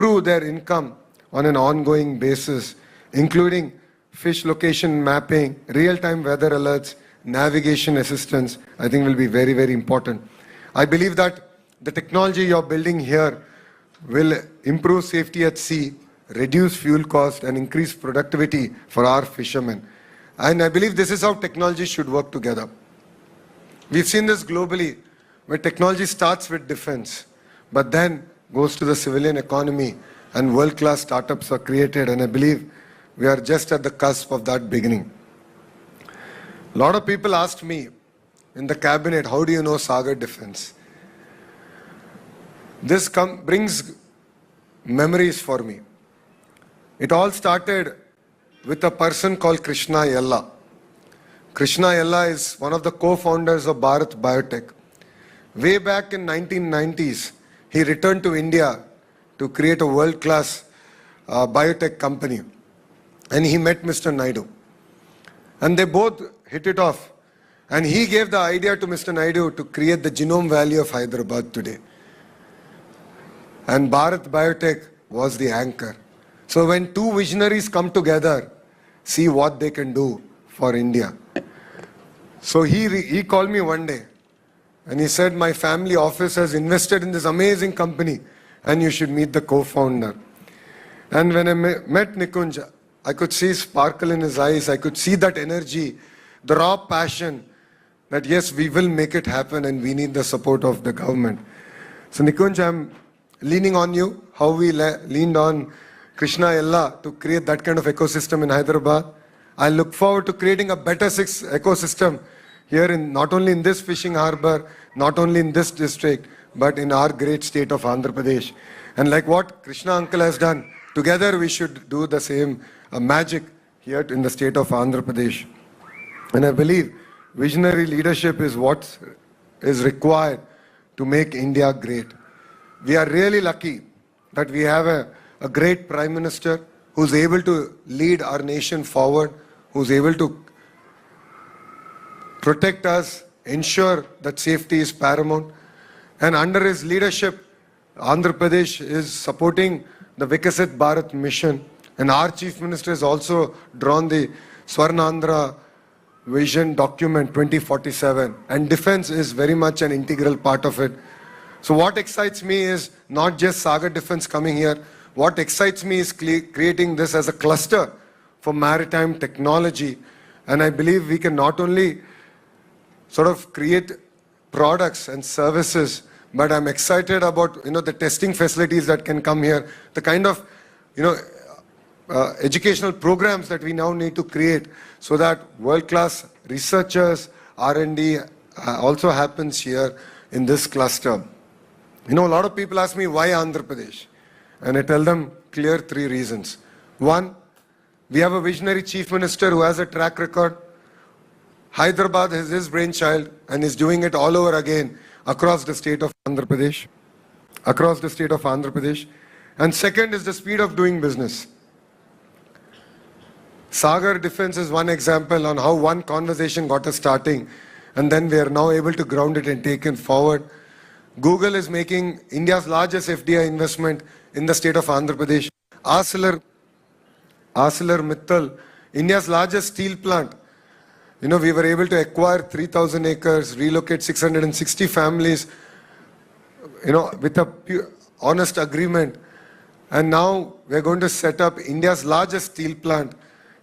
improve their income on an ongoing basis, including fish location mapping, real-time weather alerts, navigation assistance, I think will be very, very important. I believe that the technology you're building here will improve safety at sea, reduce fuel cost, and increase productivity for our fishermen. And I believe this is how technology should work together. We've seen this globally, where technology starts with defense, but then goes to the civilian economy, and world-class startups are created, and I believe we are just at the cusp of that beginning. A lot of people asked me in the cabinet, how do you know Sagar Defense? This brings memories for me. It all started with a person called Krishna Yella. Krishna Yella is one of the co-founders of Bharat Biotech. Way back in 1990s, he returned to India to create a world-class biotech company. And he met Mr. Naidu. And they both hit it off. And he gave the idea to Mr. Naidu to create the Genome Valley of Hyderabad today. And Bharat Biotech was the anchor. So when two visionaries come together, see what they can do for India. So he called me one day and he said, my family office has invested in this amazing company and you should meet the co-founder. And when I met Nikunj, I could see sparkle in his eyes. I could see that energy, the raw passion that yes, we will make it happen and we need the support of the government. So Nikunj, I'm leaning on you, how we leaned on Krishna Yella to create that kind of ecosystem in Hyderabad. I look forward to creating a better ecosystem here in not only in this fishing harbor, not only in this district, but in our great state of Andhra Pradesh. And like what Krishna uncle has done, together we should do the same magic here in the state of Andhra Pradesh. And I believe visionary leadership is what is required to make India great. We are really lucky that we have a great Prime Minister who's able to lead our nation forward, who's able to protect us, ensure that safety is paramount. And under his leadership, Andhra Pradesh is supporting the Vikasit Bharat mission. And our Chief Minister has also drawn the Swarnandhra Vision document 2047. And defense is very much an integral part of it. So what excites me is not just Sagar Defense coming here. What excites me is creating this as a cluster for maritime technology. And I believe we can not only sort of create products and services, but I'm excited about the testing facilities that can come here, the kind of educational programs that we now need to create so that world-class researchers, R&D also happens here in this cluster. A lot of people ask me, why Andhra Pradesh? And I tell them clear three reasons. One, we have a visionary chief minister who has a track record. Hyderabad is his brainchild and is doing it all over again across the state of Andhra Pradesh. And second is the speed of doing business. Sagar Defense is one example on how one conversation got us starting, and then we are now able to ground it and take it forward. Google is making India's largest FDI investment in the state of Andhra Pradesh. ArcelorMittal, India's largest steel plant. We were able to acquire 3,000 acres, relocate 660 families, with a honest agreement. And now we're going to set up India's largest steel plant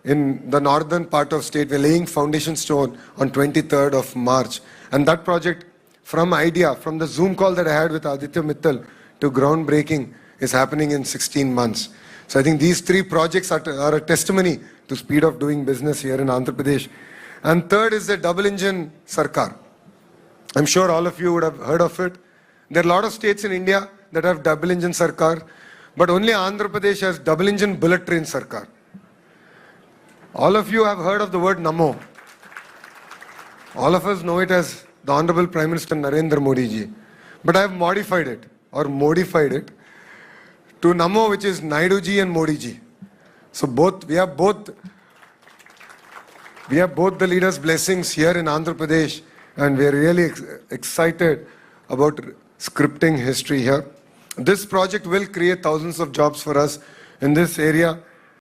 in the northern part of state. We're laying foundation stone on 23rd of March. And that project, from idea, from the Zoom call that I had with Aditya Mittal to groundbreaking, is happening in 16 months. So I think these three projects are a testimony to speed of doing business here in Andhra Pradesh. And third is the double engine Sarkar. I'm sure all of you would have heard of it. There are a lot of states in India that have double engine Sarkar, but only Andhra Pradesh has double engine bullet train Sarkar. All of you have heard of the word Namo. All of us know it as the Honorable Prime Minister Narendra Modi ji. But I have modified it to Namo, which is Naidu ji and Modi ji. So we have both the leaders' blessings here in Andhra Pradesh, and we are really excited about scripting history here. This project will create thousands of jobs for us in this area.